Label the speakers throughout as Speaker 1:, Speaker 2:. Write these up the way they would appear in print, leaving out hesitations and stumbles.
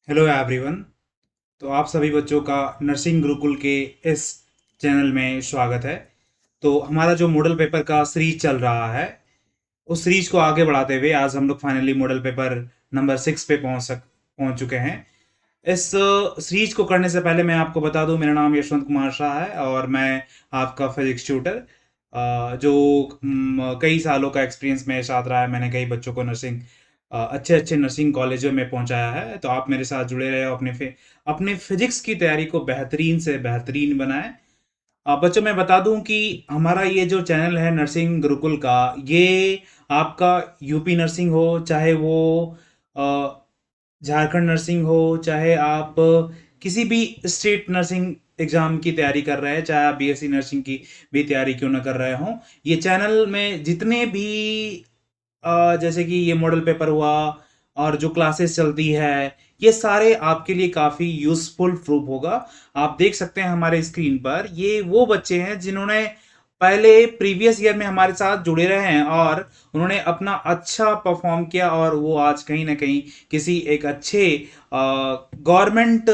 Speaker 1: Hello everyone. तो आप सभी बच्चों का नर्सिंग गुरुकुल के इस चैनल में स्वागत है। तो हमारा जो मॉडल पेपर का सीरीज चल रहा है, उस सीरीज को आगे बढ़ाते हुए आज हम लोग फाइनली मॉडल पेपर नंबर 6 पे पहुंच चुके हैं। इस सीरीज को करने से पहले मैं आपको बता दूं, मेरा नाम यशवंत कुमार शाह है और मैं आपका फिजिक्स ट्यूटर जो कई सालों का एक्सपीरियंस मेरे साथ रहा है। मैंने कई बच्चों को नर्सिंग अच्छे अच्छे नर्सिंग कॉलेजों में पहुंचाया है। तो आप मेरे साथ जुड़े रहे, अपने फिजिक्स की तैयारी को बेहतरीन से बेहतरीन बनाएं। बच्चों मैं बता दूं कि हमारा ये जो चैनल है नर्सिंग गुरुकुल का, ये आपका यूपी नर्सिंग हो, चाहे वो झारखंड नर्सिंग हो, चाहे आप किसी भी स्टेट नर्सिंग एग्जाम की तैयारी कर रहे हैं, चाहे आप बीएससी नर्सिंग की भी तैयारी क्यों ना कर रहे हो, ये चैनल में जितने भी जैसे कि ये मॉडल पेपर हुआ और जो क्लासेस चलती है, ये सारे आपके लिए काफी यूजफुल प्रूफ होगा। आप देख सकते हैं हमारे स्क्रीन पर, ये वो बच्चे हैं जिन्होंने पहले प्रीवियस ईयर में हमारे साथ जुड़े रहे हैं और उन्होंने अपना अच्छा परफॉर्म किया और वो आज कहीं ना कहीं किसी एक अच्छे गवर्नमेंट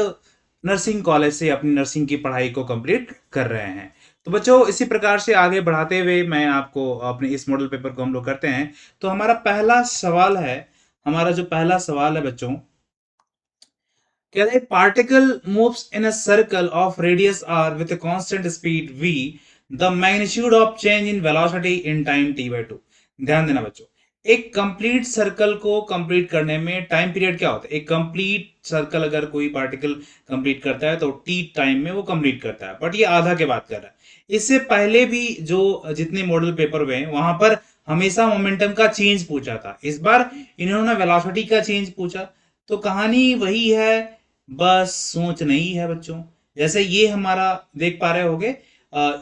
Speaker 1: नर्सिंग कॉलेज से अपनी नर्सिंग की पढ़ाई को कंप्लीट कर रहे हैं। तो बच्चों इसी प्रकार से आगे बढ़ाते हुए मैं आपको अपने इस मॉडल पेपर को हम लोग करते हैं। तो हमारा जो पहला सवाल है बच्चों, कहते हैं particle moves in a circle of radius r with a constant speed v, the magnitude of change in velocity in time t/2। ध्यान देना बच्चों, एक कंप्लीट सर्कल को कंप्लीट करने में टाइम पीरियड क्या होता है? एक कंप्लीट सर्कल अगर कोई पार्टिकल कंप्लीट करता है तो t टाइम में वो कंप्लीट करता है, बट ये आधा के बात कर रहा है। इससे पहले भी जो जितने मॉडल पेपर हुए हैं वहां पर हमेशा मोमेंटम का चेंज पूछा था, इस बार इन्होंने वेलोसिटी का चेंज पूछा। तो कहानी वही है, बस सोच नहीं है बच्चों। जैसे ये हमारा देख पा रहे होगे,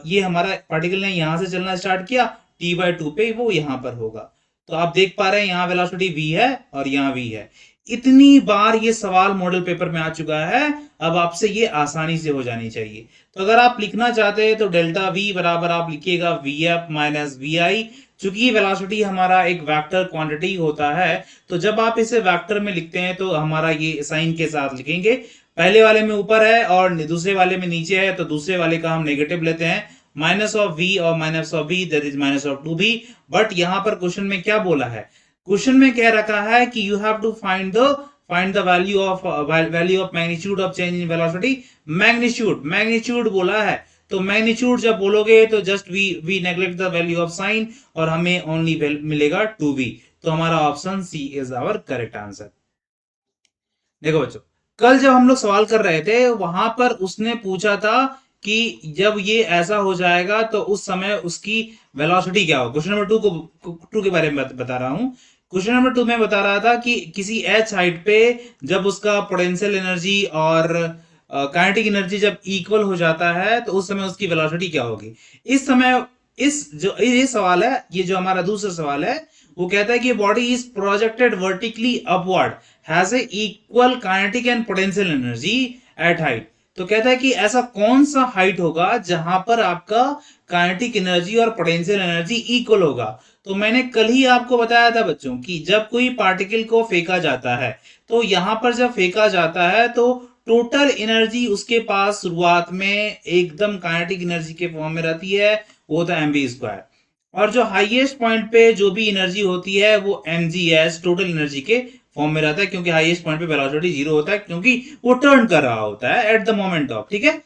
Speaker 1: ये हमारा पार्टिकल ने यहां से चलना स्टार्ट किया, t/2 पे वो यहां पर होगा। तो आप देख पा रहे हैं यहाँ वेलोसिटी v है और यहाँ v है। इतनी बार ये सवाल मॉडल पेपर में आ चुका है, अब आपसे ये आसानी से हो जानी चाहिए। तो अगर आप लिखना चाहते हैं तो डेल्टा v बराबर आप लिखिएगा vf माइनस vi। चूंकि वेलोसिटी हमारा एक वेक्टर क्वांटिटी होता है, तो जब आप इसे वेक्टर में लिखते हैं तो हमारा ये साइन के साथ लिखेंगे। पहले वाले में ऊपर है और दूसरे वाले में नीचे है, तो दूसरे वाले का हम नेगेटिव लेते हैं, माइनस ऑफ v और minus of v that is minus of 2v। But यहां पर क्वेश्चन में क्या बोला है? क्वेश्चन में कह रखा है कि you have to find the value of magnitude of change in velocity. Magnitude बोला है, तो मैग्नीट्यूड जब बोलोगे तो just we neglect the value of sign और हमें ओनली मिलेगा 2v। तो हमारा option C is our correct answer. देखो बच्चों, कल जब हम लोग सवाल कर रहे थे वहां पर उसने पूछा था कि जब ये ऐसा हो जाएगा तो उस समय उसकी वेलोसिटी क्या हो। क्वेश्चन नंबर टू के बारे में बता रहा हूं। क्वेश्चन नंबर 2 में बता रहा था कि किसी एच हाइट पे जब उसका पोटेंशियल एनर्जी और काइनेटिक एनर्जी जब इक्वल हो जाता है तो उस समय उसकी वेलोसिटी क्या होगी। इस समय इस जो ये सवाल है, ये जो हमारा दूसरा सवाल है, वो कहता है कि body is projected vertically upward, has a equal kinetic and potential energy at height. तो कहता है कि ऐसा कौन सा हाइट होगा जहां पर आपका काइनेटिक एनर्जी और पोटेंशियल एनर्जी इक्वल होगा। तो मैंने कल ही आपको बताया था बच्चों कि जब कोई पार्टिकल को फेंका जाता है, तो यहां पर जब फेंका जाता है तो टोटल एनर्जी उसके पास शुरुआत में एकदम काइनेटिक एनर्जी के फॉर्म में रहती है, वो होता है mv²। और जो हाईएस्ट पॉइंट पे जो भी एनर्जी होती है वो mgh टोटल एनर्जी के फॉर्म में रहता है, क्योंकि हाईएस्ट पॉइंट पे वेलोसिटी 0 होता है, क्योंकि वो टर्न कर रहा होता है एट द मोमेंट ऑफ, ठीक है।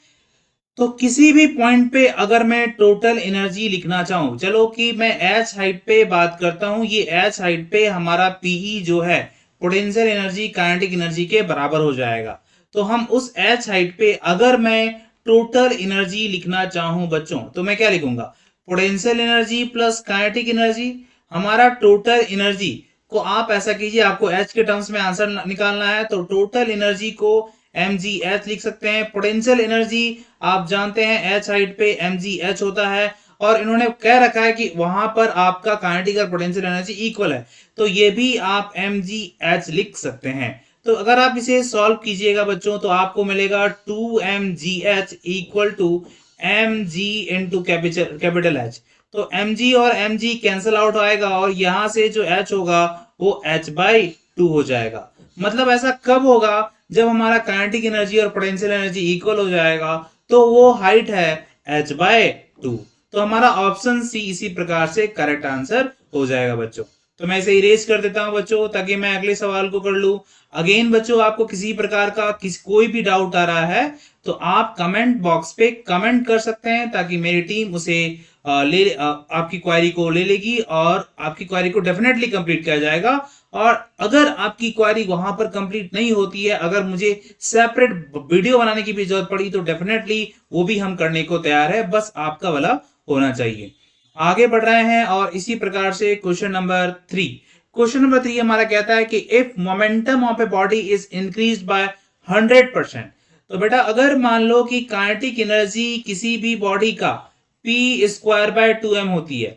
Speaker 1: तो किसी भी पॉइंट पे अगर मैं टोटल एनर्जी लिखना चाहूं, चलो कि मैं एच हाइट पे बात करता हूं, ये एच हाइट पे हमारा पीई जो है पोटेंशियल एनर्जी काइनेटिक एनर्जी के बराबर हो जाएगा। तो हम उस एच हाइट पे अगर मैं टोटल एनर्जी लिखना चाहूं बच्चों, तो मैं क्या लिखूंगा? Potential energy plus kinetic energy. हमारा टोटल एनर्जी को आप ऐसा कीजिए, आपको एच के टर्म्स में आंसर निकालना है तो टोटल एनर्जी को mgh लिख सकते हैं। पोटेंशियल एनर्जी आप जानते हैं एच हाइट पे mgh होता है, और इन्होंने कह रखा है कि वहां पर आपका काइनेटिक और पोटेंशियल एनर्जी इक्वल है, तो ये भी आप mgh लिख सकते हैं। तो अगर आप इसे सॉल्व कीजिएगा बच्चों तो आपको मिलेगा 2mgh equal to mg into capital H। तो mg और mg कैंसिल आउट आएगा और यहां से जो h होगा वो h/2 हो जाएगा। मतलब ऐसा कब होगा? जब हमारा काइनेटिक एनर्जी और पोटेंशियल एनर्जी इक्वल हो जाएगा तो वो हाइट है h/2। तो हमारा ऑप्शन सी इसी प्रकार से करेक्ट आंसर हो जाएगा बच्चों। तो मैं इसे इरेज कर देता हूं बच्चों ताकि मैं अगले सवाल को कर लूं। अगेन बच्चों, आपको किसी प्रकार का कोई भी डाउट आ रहा है तो आप कमेंट बॉक्स पे कमेंट कर सकते हैं ताकि मेरी टीम उसे आपकी क्वेरी को ले लेगी और आपकी क्वेरी को डेफिनेटली कंप्लीट किया जाएगा। और अगर आपकी क्वेरी वहां पर कंप्लीट नहीं होती है, अगर मुझे सेपरेट वीडियो बनाने की भी जरूरत पड़ी तो डेफिनेटली वो भी हम करने को तैयार है, बस आपका वाला होना चाहिए। आगे बढ़ रहे हैं और इसी प्रकार से क्वेश्चन नंबर 3। क्वेश्चन नंबर 3 हमारा कहता है कि if momentum of a body is increased by 100%। तो बेटा अगर मान लो कि काइनेटिक एनर्जी किसी भी बॉडी का p²/2m होती है,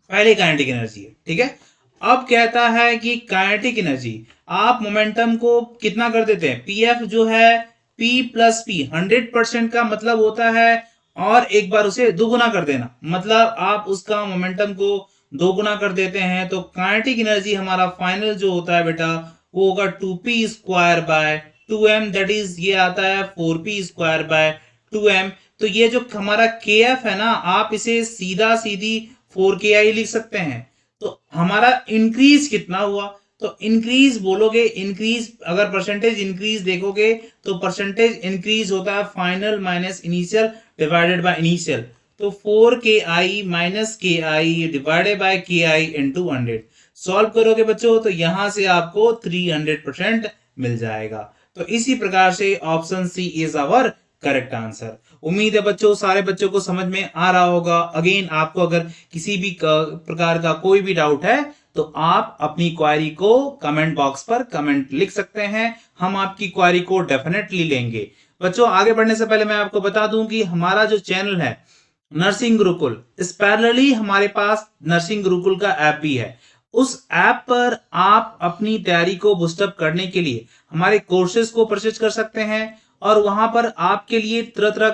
Speaker 1: पहले काइनेटिक एनर्जी है, ठीक है। अब कहता है कि काइनेटिक एनर्जी आप मोमेंटम को कितना कर देते हैं, pf जो है p+p 100% का मतलब होता है और एक बार उसे दोगुना कर देना, मतलब आप उसका मोमेंटम को दोगुना कर देते हैं तो काइनेटिक एनर्जी हमारा फाइनल जो होता है बेटा वो होगा 2p²/2m, दैट इज ये आता है 4p²/2m। तो ये जो हमारा kf है ना, आप इसे सीधा सीधी 4ki लिख सकते हैं। तो हमारा इंक्रीज कितना हुआ, तो इंक्रीज बोलोगे, इंक्रीज अगर परसेंटेज इंक्रीज देखोगे तो परसेंटेज इंक्रीज होता है final minus initial divided by initial. तो 4ki minus ki divided by ki into 100 solve करोगे बच्चों तो यहां से आपको 300% मिल जाएगा। तो इसी प्रकार से option C is our correct answer. उम्मीद है बच्चों सारे बच्चों को समझ में आ रहा होगा। अगेन आपको अगर किसी भी प्रकार का कोई भी डाउट है तो आप अपनी क्वेरी को कमेंट बॉक्स पर कमेंट लिख सकते हैं, हम आपकी क्वेरी को डेफिनेटली लेंगे। बच्चों आगे बढ़ने से पहले मैं आपको बता दूं कि हमारा जो चैनल है नर्सिंग गुरुकुल, इस पैरेलली हमारे पास नर्सिंग गुरुकुल का ऐप भी है। उस ऐप पर आप अपनी तैयारी को बूस्टअप करने के लिए हमारे कोर्सेज को परचेज कर सकते हैं और वहां पर आपके लिए तरह तरह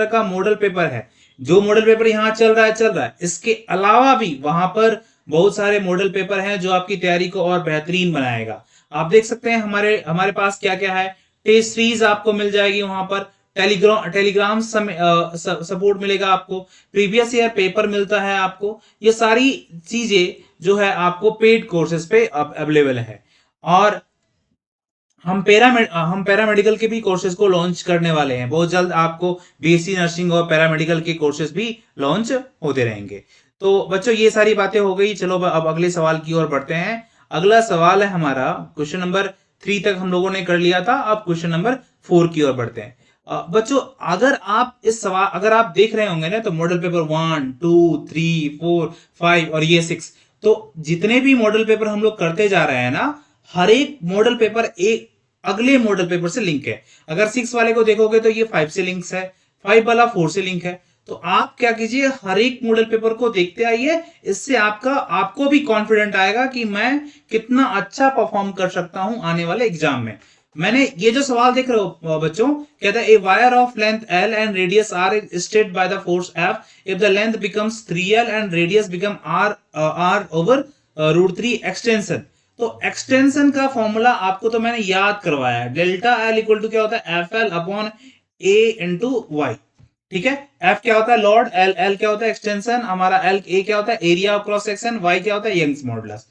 Speaker 1: का मॉडल पेपर है। जो मॉडल पेपर यहाँ चल रहा है, इसके अलावा भी वहां पर बहुत सारे मॉडल पेपर हैं जो आपकी तैयारी को और बेहतरीन बनाएगा। आप देख सकते हैं हमारे पास क्या क्या है। टेस्ट सीरीज आपको मिल जाएगी वहां पर, टेलीग्राम सपोर्ट मिलेगा आपको, प्रीवियस ईयर पेपर मिलता है आपको। ये सारी चीजें जो है आपको पेड कोर्सेज पे अवेलेबल है। और हम पैरामेडिकल के भी कोर्सेज को लॉन्च करने वाले हैं बहुत जल्द। आपको बीएससी नर्सिंग और पैरामेडिकल के कोर्सेज भी लॉन्च होते रहेंगे। तो बच्चों ये सारी बातें हो गई, चलो अब अगले सवाल की ओर बढ़ते हैं। अगला सवाल है हमारा क्वेश्चन नंबर 3 तक हम लोगों ने कर लिया था, अब क्वेश्चन नंबर 4 की ओर बढ़ते हैं। बच्चों अगर आप देख रहे होंगे ना तो मॉडल पेपर 1 2 3 4 5 और ये 6, तो जितने भी मॉडल पेपर हम लोग करते जा रहे हैं ना, हर एक मॉडल पेपर एक अगले मॉडल पेपर से लिंक है। अगर 6 वाले को देखोगे तो ये 5 से लिंक है, 5 वाला 4 से लिंक है। तो आप क्या कीजिए, हर एक मॉडल पेपर को देखते आइए, इससे आपको भी कॉन्फिडेंट आएगा कि मैं कितना अच्छा परफॉर्म कर सकता हूं आने वाले एग्जाम में। मैंने ये जो सवाल देख रहे हो बच्चों, कहता है a wire of length L and radius R is stretched by the force F if the length becomes 3L and radius become R over √3 extension. तो एक्सटेंशन का फॉर्मूला आपको तो मैंने याद करवाया है, डेल्टा L इक्वल टू क्या होता है FL/A इंटू वाई। ठीक है, F क्या होता है लॉर्ड, L क्या होता है एक्सटेंशन, हमारा A क्या होता है area of cross section, Y क्या होता है यंग्स मॉडुलस।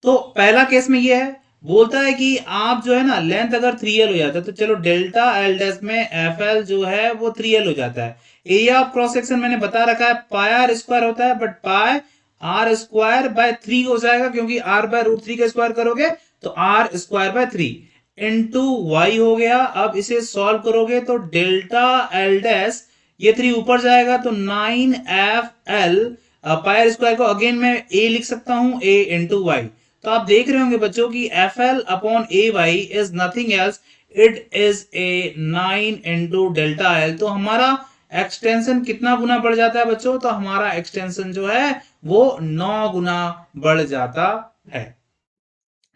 Speaker 1: तो पहला केस में ये है, बोलता है कि आप जो है ना लेंथ अगर 3L हो जाता है तो चलो डेल्टा L डैश में FL जो है वो 3L हो जाता है। एरिया ऑफ क्रॉस सेक्शन मैंने बता रखा है पाई आर स्क्वायर होता है, but pi r square by 3 हो जाएगा क्योंकि r बाय √3 का स्क्वायर करोगे तो r square by 3 into y हो गया। अब इसे सॉल्व करोगे तो डेल्टा L डैश ये 3 ऊपर जाएगा तो 9FL पाई आर स्क्वायर को अगेन मैं a लिख सकता हूं a इंटू वाई। तो आप देख रहे होंगे बच्चों की FL/AY is nothing else, it is a 9 into delta L। तो हमारा एक्सटेंशन कितना गुना बढ़ जाता है बच्चों, तो हमारा एक्सटेंशन जो है वो 9 गुना बढ़ जाता है।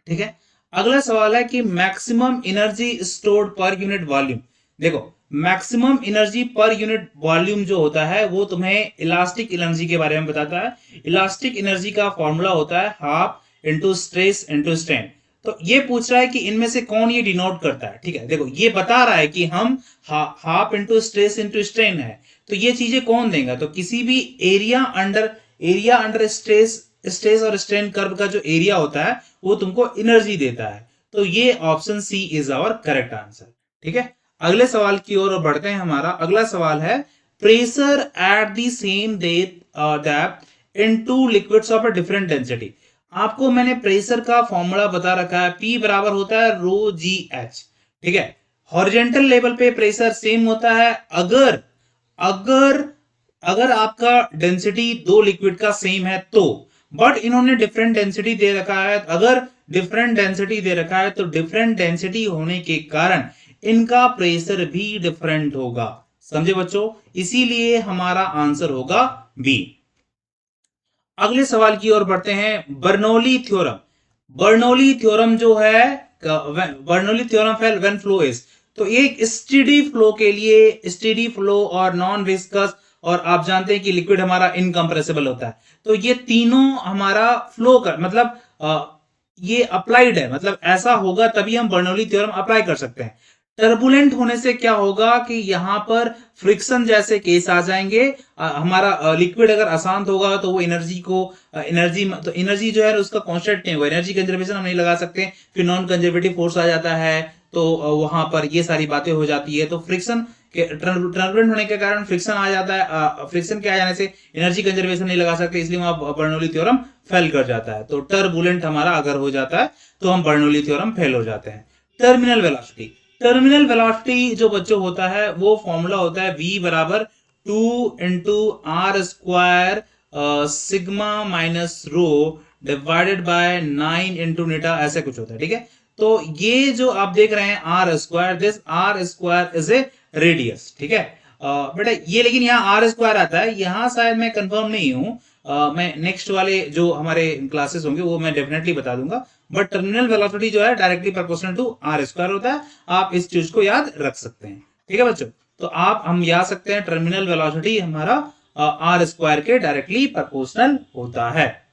Speaker 1: ठीक है, अगला सवाल है कि maximum energy stored per unit volume. देखो maximum energy per unit volume जो होता है वो तुम्हें इलास्टिक एनर्जी के बारे में बताता है। इलास्टिक एनर्जी का फॉर्मूला होता है half into stress into strain. तो ये पूछ रहा है कि इनमें से कौन ये डिनोट करता है। ठीक है, देखो ये बता रहा है कि हम half into stress into strain है, तो ये चीजें कौन देगा, तो किसी भी एरिया अंडर स्ट्रेस और स्ट्रेन कर्व का जो एरिया होता है वो तुमको एनर्जी देता है। तो ये option C is our correct answer. ठीक है, अगले सवाल की ओर बढ़ते हैं। हमारा अगला सवाल है pressure at the same depth in two liquids of a different density. आपको मैंने प्रेशर का फॉर्मूला बता रखा है, P बराबर होता है रो जी एच। ठीक है, हॉरिजॉन्टल लेवल पे प्रेशर सेम होता है अगर अगर अगर आपका डेंसिटी दो लिक्विड का सेम है तो, बट इन्होंने डिफरेंट डेंसिटी दे रखा है। अगर डिफरेंट डेंसिटी दे रखा है तो डिफरेंट डेंसिटी होने के कारण इनका प्रेशर भी डिफरेंट होगा। समझे बच्चों, इसीलिए हमारा आंसर होगा बी। अगले सवाल की ओर बढ़ते हैं। Bernoulli theorem. बर्नौली थ्योरम जो है, Bernoulli theorem for when flow is, तो एक स्टेडी फ्लो के लिए, स्टेडी फ्लो और नॉन विस्कस, और आप जानते हैं कि लिक्विड हमारा इनकंप्रेसिबल होता है, तो ये तीनों हमारा फ्लो कर मतलब ये अप्लाइड है, मतलब ऐसा होगा तभी हम बर्नौली थ्योरम अप्लाई कर सकते हैं। टर्बुलेंट होने से क्या होगा कि यहां पर फ्रिक्शन जैसे केस आ जाएंगे। हमारा लिक्विड अगर अशांत होगा तो वो एनर्जी जो है उसका कांस्टेंट नहीं होगा, एनर्जी कंजर्वेशन हम नहीं लगा सकते, फिर नॉन कंजर्वेटिव फोर्स आ जाता है, तो वहां पर ये सारी बातें हो जाती है। तो फ्रिक्शन के टर्बुलेंट होने के कारण फ्रिक्शन आ जाता है, फ्रिक्शन के आ जाने से एनर्जी कंजर्वेशन नहीं लगा सकते, इसलिए वहां बर्नौली थ्योरम फेल कर जाता है। तो टर्बुलेंट हमारा अगर हो जाता है तो हम बर्नौली थ्योरम फेल हो जाते हैं। Terminal velocity. टर्मिनल वेलोसिटी जो बच्चों होता है वो फॉर्मूला होता है v बराबर 2 into R square sigma minus rho divided by 9 into eta, ऐसे कुछ होता है। ठीक है, तो ये जो आप देख रहे हैं r square, this r square is a radius. ठीक है बेटा, ये लेकिन यहाँ आर स्क्वायर आता है, यहाँ शायद मैं कंफर्म नहीं हूं, मैं नेक्स्ट वाले जो हमारे क्लासेस होंगे वो मैं डेफिनेटली बता दूंगा, बट टर्मिनल वेलोसिटी जो है directly proportional to r square होता है। आप इस चीज को याद रख सकते हैं। ठीक है बच्चों, तो हम याद सकते हैं टर्मिनल वेलोसिटी हमारा आर स्क्वायर के डायरेक्टली प्रोपोर्शनल होता है।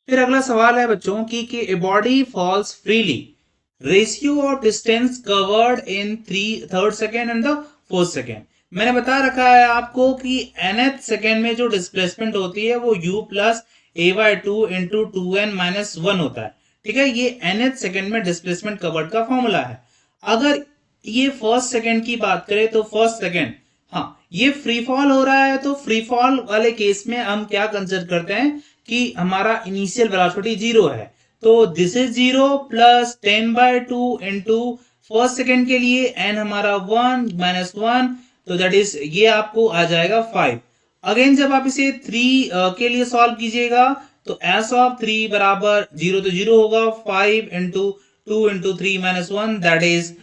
Speaker 1: फिर अगला सवाल है बच्चों कि a body falls freely, ratio of distance covered in third second and the fourth second. मैंने बता रखा है आपको कि nth सेकेंड में जो डिस्प्लेसमेंट होती है वो u plus A by two into 2n minus 1 होता है। ठीक है, ये nth सेकेंड में डिस्प्लेसमेंट कवर्ड का फॉर्मूला है। अगर ये फर्स्ट सेकेंड की बात करें तो फर्स्ट सेकेंड, हाँ ये फ्री फॉल हो रहा है, तो फ्री फॉल वाले केस में हम क्या कंसिडर करते हैं कि हमारा इनिशियल वेलोसिटी 0 है, तो this is 0 plus 10/2 into first second के लिए n हमारा 1 माइनस 1, तो दैट इज ये आपको आ जाएगा 5। अगेन जब आप इसे 3 के लिए सॉल्व कीजिएगा तो s ऑफ 3 बराबर 0 तो 0 होगा, 5 into 2 into 3 minus 1 that is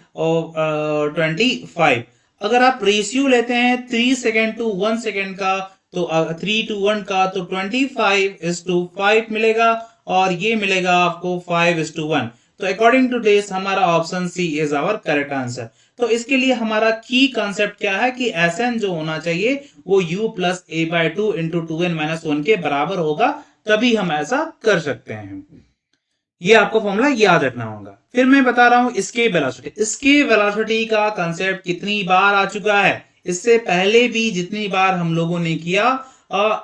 Speaker 1: 25। अगर आप रेशियो लेते हैं 3 सेकेंड टू 1 सेकेंड का, तो 3 to 1 का, तो 25:5 मिलेगा, और ये मिलेगा आपको 5:1। तो अकॉर्डिंग टू दिस हमारा option C is our correct answer. तो इसके लिए हमारा की कंसेप्ट क्या है कि Sn जो होना चाहिए वो u plus A by two into 2n minus 1 के बराबर होगा, तभी हम ऐसा कर सकते हैं। ये आपको फॉर्मूला याद रखना होगा। फिर मैं बता रहा हूं इसके वेलोसिटी। इसके वेलोसिटी का कंसेप्ट कितनी बार आ चुका है, इससे पहले भी जितनी बार हम लोगों ने किया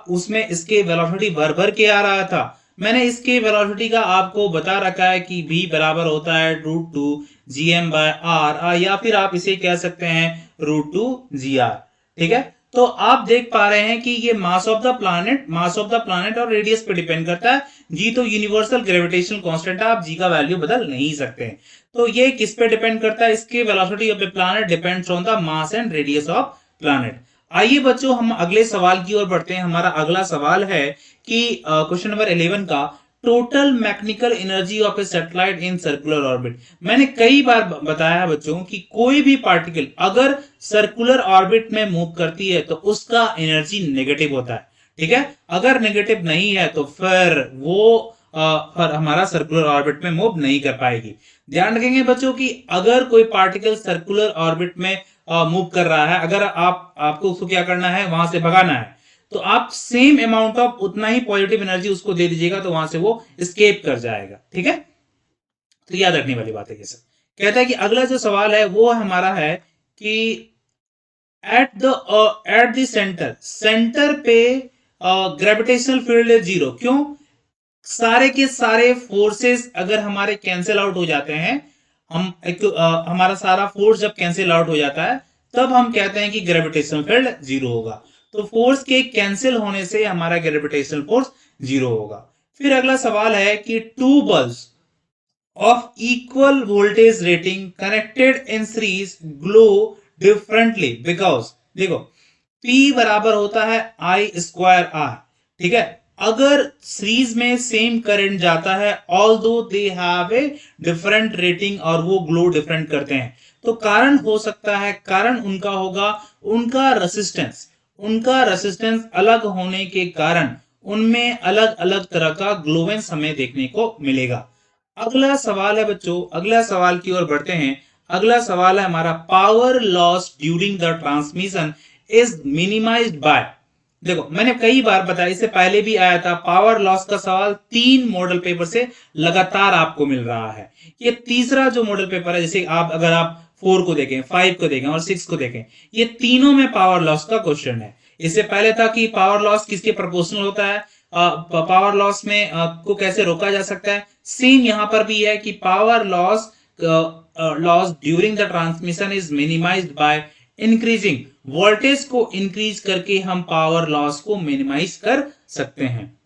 Speaker 1: उसमें इसके वेलोसिटी भर भर के आ रहा था। मैंने इसके वेलोसिटी का आपको बता रखा है कि v बराबर होता है √2 gm/r, या फिर आप इसे कह सकते हैं √2 gr। ठीक है, तो आप देख पा रहे हैं कि ये मास ऑफ द प्लैनेट और रेडियस पे डिपेंड करता है। g तो यूनिवर्सल ग्रेविटेशनल कांस्टेंट है, आप g का वैल्यू बदल नहीं सकते। तो ये किस पे डिपेंड करता है, इसके velocity of the planet depends on the mass and radius of planet. आइए बच्चों हम अगले सवाल की ओर बढ़ते हैं। हमारा अगला सवाल है कि क्वेश्चन नंबर 11 का total mechanical energy of A satellite in circular orbit. मैंने कई बार बताया बच्चों कि कोई भी पार्टिकल अगर सर्कुलर ऑर्बिट में मूव करती है तो उसका एनर्जी नेगेटिव होता है। ठीक है, अगर नेगेटिव नहीं है तो फिर वो हमारा सर्कुलर ऑर्बिट में मूव नहीं कर पाएगी। ध्यान रखेंगे बच्चों कि अगर कोई पार्टिकल सर्कुलर ऑर्बिट में मूव कर रहा है, अगर आपको उसको क्या करना है, वहां से भगाना है, तो आप सेम अमाउंट ऑफ उतना ही पॉजिटिव एनर्जी उसको दे दीजिएगा, तो वहां से वो एस्केप कर जाएगा। ठीक है, तो याद रखने वाली बात है ये सब। कहता है कि अगला जो सवाल है वो हमारा है कि एट द सेंटर पे ग्रेविटेशनल फील्ड है जीरो। क्यों? सारे के सारे फोर्सेस अगर हमारे कैंसिल आउट हो जाते हैं, हमारा सारा फोर्स जब कैंसिल आउट हो जाता है तब हम कहते हैं कि ग्रेविटेशनल फील्ड जीरो होगा। तो फोर्स के कैंसिल होने से हमारा ग्रेविटेशनल फोर्स जीरो होगा। फिर अगला सवाल है कि two bulbs of equal voltage rating connected in series glow differently because देखो P बराबर होता है I स्क्वायर R, ठीक है। अगर सीरीज में सेम करंट जाता है ऑल दो they have a different rating और वो ग्लो डिफरेंट करते हैं, तो कारण हो सकता है, कारण उनका होगा उनका रेसिस्टेंस अलग होने के कारण उनमें अलग अलग तरह का ग्लोवेंस हमें देखने को मिलेगा। अगला सवाल है बच्चों, अगला सवाल की ओर बढ़ते हैं। अगला सवाल है हमारा power loss during the transmission is minimised by. देखो मैंने कई बार बताया, इससे पहले भी आया था, पावर लॉस का सवाल 3 मॉडल पेपर से लगातार आपको मिल रहा है। ये तीसरा जो मॉडल पेपर है, जैसे अगर आप 4 को देखें, 5 को देखें और 6 को देखें, ये तीनों में पावर लॉस का क्वेश्चन है। इससे पहले था कि पावर लॉस किसके प्रोपोर्शनल होता है, पावर लॉस में को कैसे रोका जा सकता है। सेम यहां पर भी है कि power loss during the transmission is minimised by increasing voltage को इंक्रीज करके हम पावर लॉस को मिनिमाइज कर सकते हैं।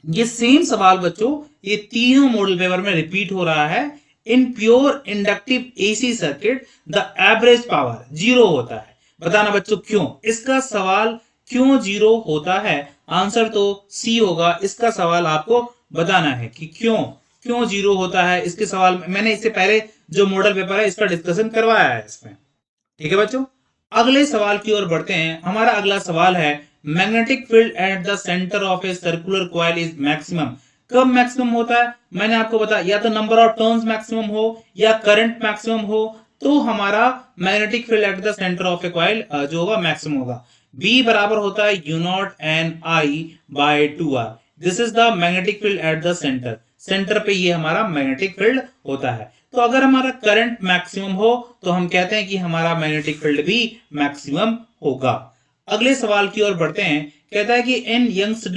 Speaker 1: ये सेम सवाल बच्चों ये तीनों मॉडल पेपर में रिपीट हो रहा है। In pure inductive AC circuit the average power zero होता है। बताना बच्चों क्यों, इसका सवाल क्यों जीरो होता है? आंसर तो सी होगा। इसका सवाल आपको बताना है कि क्यों जीरो होता है। इसके सवाल मैंने इससे पहले जो मॉडल पेपर है इसका डिस्कशन करवाया है इसमें, ठीक है बच्चों। अगले सवाल की ओर बढ़ते हैं। हमारा अगला सवाल है magnetic field at the centre of a circular coil is maximum. कब मैक्सिमम होता है? मैंने आपको बताया या तो नंबर ऑफ टर्न्स मैक्सिमम हो या करंट मैक्सिमम हो, तो हमारा magnetic field at the centre of a coil जो होगा मैक्सिमम होगा। B बराबर होता है U naught n I by 2R। This is the magnetic field at the centre. Centre पे ये हमारा मैग्नेटिक फील्ड होता है। तो अगर हमारा करंट मैक्सिमम हो तो हम कहते हैं कि हमारा मैग्नेटिक फील्ड भी मैक्सिमम होगा। अगले सवाल की ओर बढ़ते हैं। कहता है कि in Young's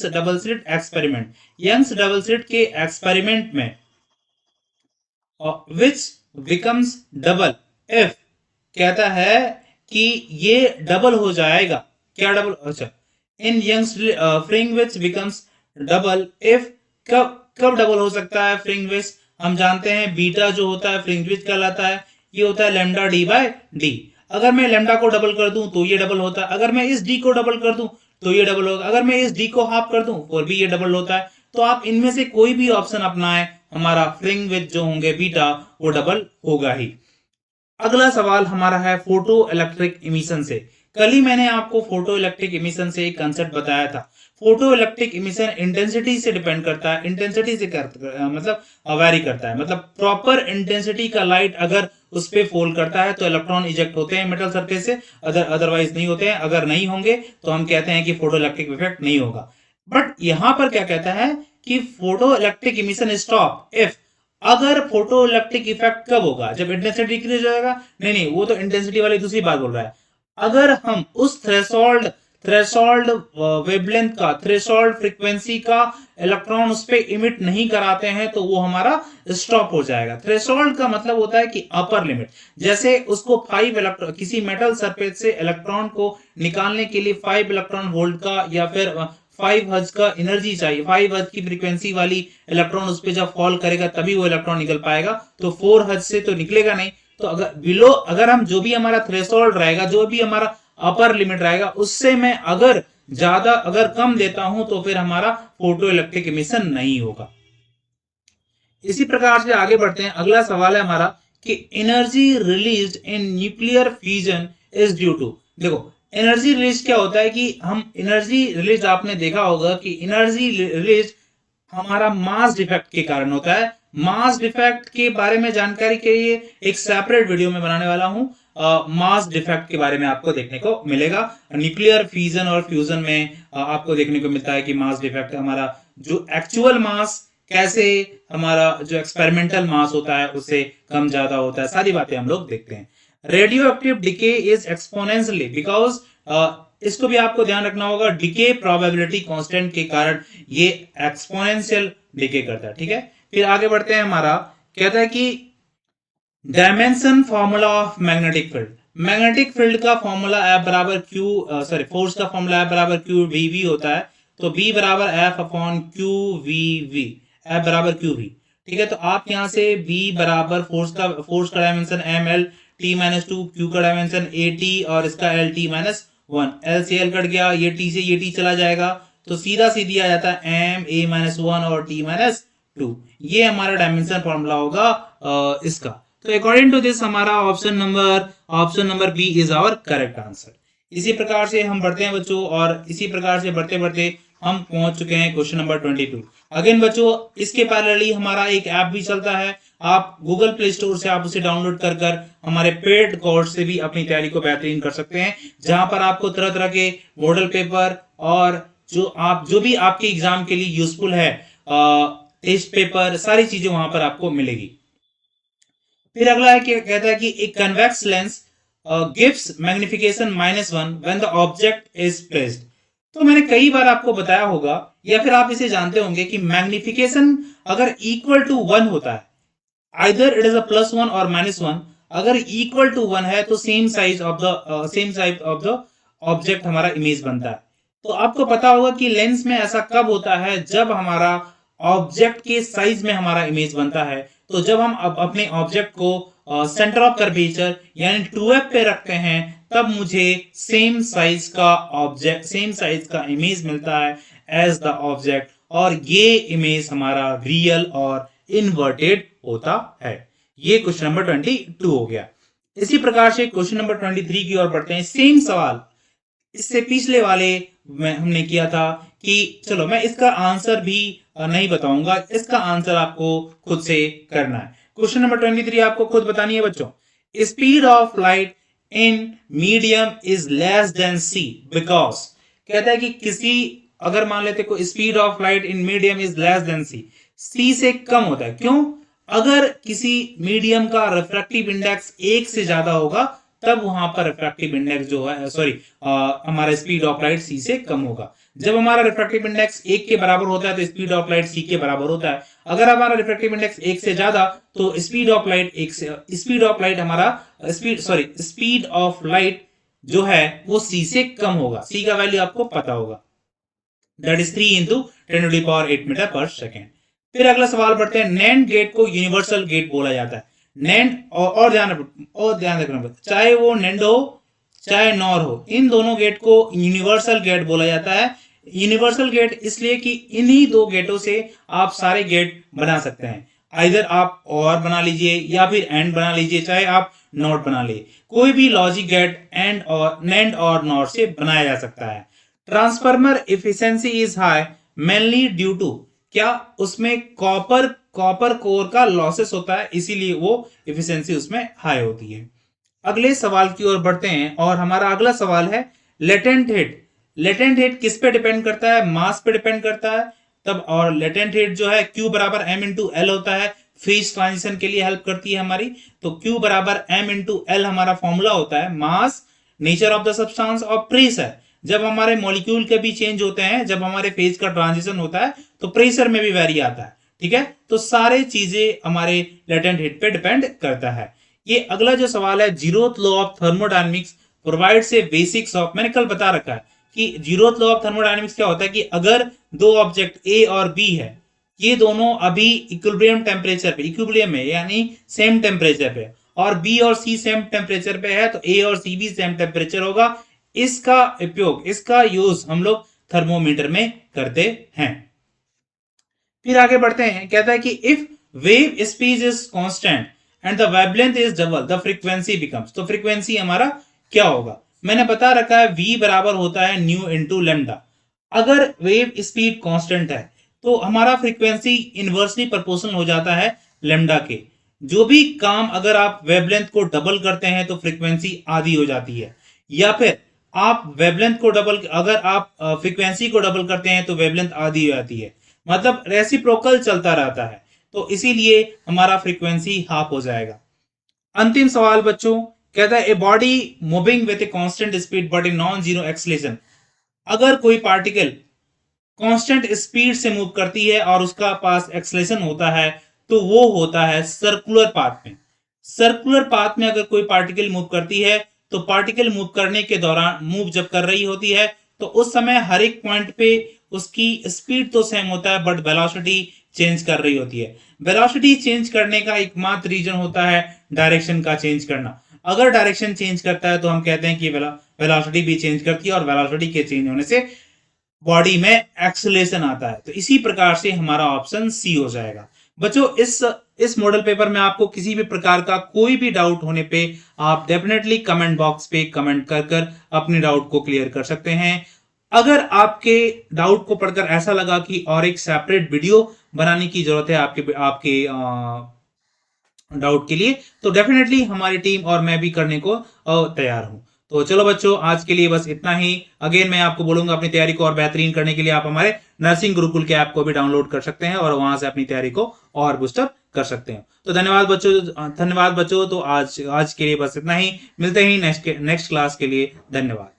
Speaker 1: double slit experiment, Young's double slit के एक्सपेरिमेंट में विच बिकम्स डबल इफ, कहता है कि ये डबल हो जाएगा। क्या डबल? अच्छा, in Young's fringe which becomes double if, कब डबल हो सकता है फ्रिंग विच? हम जानते हैं बीटा जो होता है फ्रिंज विच कहलाता है, ये होता है लैम्डा डी बाय डी। अगर मैं लैम्डा को डबल कर दूं तो ये डबल होता है, अगर मैं इस डी को डबल कर दूं तो ये डबल होगा, अगर मैं इस डी को हाफ कर दूं और भी ये डबल होता है। तो आप इनमें से कोई भी ऑप्शन अपनाएं, हमारा फ्रिंज विच जो होंगे बीटा वो डबल होगा ही। अगला सवाल हमारा है फोटो इलेक्ट्रिक इमिशन से। कल ही मैंने आपको फोटो इलेक्ट्रिक इमिशन से एक कंसेप्ट बताया था। फोटो इलेक्ट्रिक इमिशन इंटेंसिटी से डिपेंड करता है, इंटेंसिटी से मतलब वेरी करता है। मतलब प्रॉपर इंटेंसिटी का लाइट अगर उस पर फॉल करता है तो इलेक्ट्रॉन इजेक्ट होते हैं मेटल सरफेस से, अदरवाइज नहीं होते हैं। अगर नहीं होंगे तो हम कहते हैं कि फोटो इलेक्ट्रिक इफेक्ट नहीं होगा। बट यहां पर क्या कहता है कि photo electric emission stop if, अगर फोटो इलेक्ट्रिक इफेक्ट कब होगा? जब इंटेंसिटी डिक्रीज होगा। नहीं, वो तो इंटेंसिटी वाली दूसरी बात बोल रहा है। अगर हम उस थ्रेशोल्ड वेवलेंथ का, थ्रेशोल्ड फ्रीक्वेंसी का इलेक्ट्रॉन उस पे इमिट नहीं कराते हैं तो वो हमारा स्टॉप हो जाएगा। थ्रेशोल्ड का मतलब होता है कि अपर लिमिट। जैसे उसको 5 इलेक्ट्रॉन, किसी मेटल सरफेस से इलेक्ट्रॉन को निकालने के लिए 5 इलेक्ट्रॉन वोल्ट का या फिर 5 हर्ट्ज का एनर्जी चाहिए, 5 हर्ट्ज की फ्रीक्वेंसी वाली इलेक्ट्रॉन उस पर जब फॉल करेगा तभी वो इलेक्ट्रॉन निकल पाएगा। तो 4 हर्ट्ज से तो निकलेगा नहीं। तो अगर हम जो भी हमारा थ्रेशोल्ड रहेगा, जो भी हमारा अपर लिमिट रहेगा, उससे मैं अगर कम देता हूं तो फिर हमारा फोटो इलेक्ट्रिक इमिशन नहीं होगा। इसी प्रकार से आगे बढ़ते हैं। अगला सवाल है हमारा कि energy released in nuclear fusion is due to. देखो एनर्जी रिलीज क्या होता है कि हम एनर्जी रिलीज, आपने देखा होगा कि एनर्जी रिलीज हमारा मास डिफेक्ट के कारण होता है। मास डिफेक्ट के बारे में जानकारी के लिए एक सेपरेट वीडियो में बनाने वाला हूं। मास डिफेक्ट के बारे में आपको देखने को मिलेगा। न्यूक्लियर फ्यूजन और फ्यूजन में आपको देखने को मिलता है कि मास डिफेक्ट हमारा जो एक्चुअल मास कैसे हमारा जो एक्सपेरिमेंटल मास होता है उससे कम ज्यादा होता है, सारी बातें हम लोग देखते हैं। Radio active decay is exponentially because, इसको भी आपको ध्यान रखना होगा, डिके प्रोबेबिलिटी कांस्टेंट के कारण ये एक्सपोनेंशियल डिके करता है। ठीक है, फिर आगे बढ़ते हैं। हमारा कहता है कि dimension formula of magnetic field, magnetic field का फॉर्मूला F बराबर Q, सॉरी फोर्स का फॉर्मूला F बराबर Q VV होता है, तो B बराबर F upon Q VV, F बराबर QV। ठीक है, तो आप यहां से B बराबर फोर्स का dimension ML, T minus 2, Q का डायमेंशन AT और इसका LT माइनस 1, L से L कट गया, ये T से ये T चला जाएगा, तो सीधा सीधी आ जाता है M A माइनस 1 और T माइनस 2। ये हमारा डायमेंशन फॉर्मूला होगा इसका। तो अकॉर्डिंग टू दिस हमारा option number B is our correct answer. इसी प्रकार से हम बढ़ते हैं बच्चों, और इसी प्रकार से बढ़ते बढ़ते हम पहुंच चुके हैं क्वेश्चन नंबर 22। अगेन बच्चों, इसके पैरेलली हमारा एक ऐप भी चलता है, आप गूगल प्ले स्टोर से आप उसे डाउनलोड कर हमारे पेड कोर्स से भी अपनी तैयारी को बेहतरीन कर सकते हैं, जहां पर आपको तरह तरह के मॉडल पेपर और जो भी आपके एग्जाम के लिए यूजफुल है, टेस्ट पेपर, सारी चीजें वहां पर आपको मिलेगी। फिर अगला है कि कहता है कि एक convex lens gives magnification -1 when the object is placed. तो मैंने कई बार आपको बताया होगा, या फिर आप इसे जानते होंगे कि मैग्निफिकेशन अगर इक्वल टू 1 होता है, आइदर इट इज अ +1 और -1, अगर इक्वल टू 1 है तो same size of the object हमारा इमेज बनता है। तो आपको पता होगा कि लेंस में ऐसा कब होता है, जब हमारा ऑब्जेक्ट के साइज में हमारा इमेज बनता है। तो जब हम अपने ऑब्जेक्ट को सेंटर ऑफ कर्वेचर यानी 2f पे रखते हैं, तब मुझे सेम साइज का इमेज मिलता है एज द ऑब्जेक्ट, और ये इमेज हमारा रियल और इन्वर्टेड होता है। ये क्वेश्चन नंबर 22 हो गया। इसी प्रकार से क्वेश्चन नंबर 23 की ओर बढ़ते हैं। सेम सवाल इससे पिछले वाले में हमने किया था कि चलो मैं इसका आंसर भी नहीं बताऊंगा, इसका आंसर आपको खुद से करना है। क्वेश्चन नंबर 23 आपको खुद बतानी है बच्चों। Speed of light in medium is less than C because, कहता है कि किसी, अगर मान लेते को speed of light in medium is less than C से कम होता है। क्यों? अगर किसी मीडियम का रिफ्रैक्टिव इंडेक्स 1 से ज्यादा होगा, तब वहां पर रिफ्रैक्टिव इंडेक्स जो है हमारा स्पीड ऑफ लाइट सी से कम होगा। जब हमारा रिफ्रैक्टिव इंडेक्स 1 के बराबर होता है तो स्पीड ऑफ लाइट सी के बराबर होता है। अगर हमारा रिफ्रैक्टिव इंडेक्स 1 से ज्यादा, तो स्पीड ऑफ लाइट जो है वो सी से कम होगा। सी का वैल्यू आपको पता होगा, दैट इज 3 इंटू 10⁸ मीटर पर सेकेंड। फिर अगला सवाल पढ़ते हैं। नैंड गेट को यूनिवर्सल गेट बोला जाता है। नैंड और ध्यान रखना, चाहे वो नैंड हो चाहे नॉर हो, इन दोनों गेट को यूनिवर्सल गेट बोला जाता है। यूनिवर्सल गेट इसलिए कि इन्हीं दो गेटों से आप सारे गेट बना सकते हैं। आइदर आप और बना लीजिए या फिर एंड बना लीजिए, चाहे आप नॉट बना लीजिए, कोई भी लॉजिक गेट एंड और नैंड और नॉट से बनाया जा सकता है। Transformer efficiency is high mainly due to, क्या उसमें कॉपर कोर का लॉसेस होता है, इसीलिए वो एफिशिएंसी उसमें हाई होती है। अगले सवाल की ओर बढ़ते हैं, और हमारा अगला सवाल है लेटेंट हीट। लेटेंट हीट किस पे डिपेंड करता है? मास पे डिपेंड करता है। तब और लेटेंट हीट जो है Q बराबर M इंटू एल होता है, फेज ट्रांजिशन के लिए हेल्प करती है हमारी। तो Q बराबर M इंटू एल हमारा फॉर्मूला होता है। मास, नेचर ऑफ द सब्सटेंस और प्रेशर। जब हमारे मॉलिक्यूल के भी चेंज होते हैं, जब हमारे फेज का ट्रांजिशन होता है, तो प्रेशर में भी वेरी आता है। ठीक है, तो सारे चीजें हमारे लेटेंट हीट पे डिपेंड करता है। ये अगला जो सवाल है, zeroth law of thermodynamics provide से बेसिक्स ऑफ, मैंने कल बता रखा है कि जीरोथ लॉ ऑफ थर्मोडायनेमिक्स क्या होता है कि अगर दो ऑब्जेक्ट ए और बी है, ये दोनों अभी इक्विलिब्रियम टेम्परेचर पे, इक्विलिब्रियम में यानी सेम टेम्परेचर पे, और बी और सी सेम टेम्परेचर पे है, तो ए और सी भी सेम टेम्परेचर होगा। इसका यूज हम लोग थर्मोमीटर में करते हैं। फिर आगे बढ़ते हैं। कहता है कि if wave speed is constant and the wavelength is double the frequency becomes, तो फ्रीक्वेंसी हमारा क्या होगा? मैंने बता रखा है v बराबर होता है न्यू इंटू लेमडा। अगर वेव स्पीड कांस्टेंट है तो हमारा फ्रीक्वेंसी इनवर्सली प्रोपोर्शनल हो जाता है लेमडा के। जो भी काम अगर आप वेवलेंथ को डबल करते हैं तो फ्रीक्वेंसी आधी हो जाती है, या फिर आप वेवलेंथ को डबल, अगर आप फ्रीक्वेंसी को डबल करते हैं तो वेवलेंथ आधी हो जाती है। मतलब रेसिप्रोकल चलता रहता है, तो इसीलिए हमारा फ्रीक्वेंसी हाफ हो जाएगा। अंतिम सवाल बच्चों, कहता है a body moving with a constant speed but in non zero acceleration, अगर कोई पार्टिकल कांस्टेंट स्पीड से मूव करती है और उसका पास एक्सलेशन होता है, तो वो होता है सर्कुलर पाथ में। सर्कुलर पाथ में अगर कोई पार्टिकल मूव करती है, तो पार्टिकल मूव करने के दौरान, मूव जब कर रही होती है, तो उस समय हर एक पॉइंट पे उसकी स्पीड तो सेम होता है बट वेलोसिटी चेंज कर रही होती है। वेलोसिटी चेंज करने का एकमात्र रीजन होता है डायरेक्शन का चेंज करना। अगर डायरेक्शन चेंज करता है तो हम कहते हैं कि वेलोसिटी भी चेंज करती है, और वेलोसिटी के चेंज होने से बॉडी में एक्सेलेरेशन आता है। तो इसी प्रकार से हमारा ऑप्शन सी हो जाएगा। बच्चों इस मॉडल पेपर में आपको किसी भी प्रकार का कोई भी डाउट होने पे आप डेफिनेटली कमेंट बॉक्स पे कमेंट कर कर अपने डाउट को क्लियर कर सकते हैं। अगर आपके डाउट को पढ़कर ऐसा लगा कि और एक सेपरेट वीडियो बनाने की जरूरत है आपके आपके डाउट के लिए, तो डेफिनेटली हमारी टीम और मैं भी करने को तैयार हूं। तो चलो बच्चों, आज के लिए बस इतना ही। अगेन मैं आपको बोलूंगा, अपनी तैयारी को और बेहतरीन करने के लिए आप हमारे नर्सिंग गुरुकुल के ऐप को भी डाउनलोड कर सकते हैं और वहां से अपनी तैयारी को और बूस्टअप कर सकते हैं। तो धन्यवाद बच्चों, धन्यवाद बच्चों। तो आज के लिए बस इतना ही। मिलते ही नेक्स्ट क्लास के लिए। धन्यवाद।